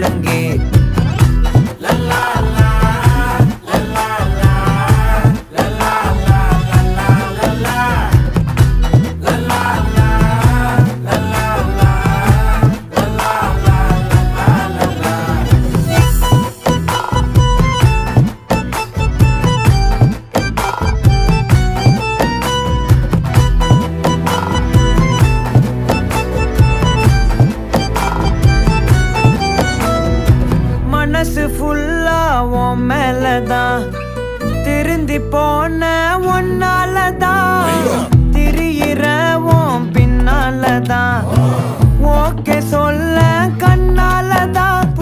ஒழுங்கே. மனசு ஃபுல்லா உன் மேலதான், திருந்தி போன ஒன்னாலதான், திரியிற உன் பின்னாலதான், ஓகே சொல்ல கண்ணாலதான்,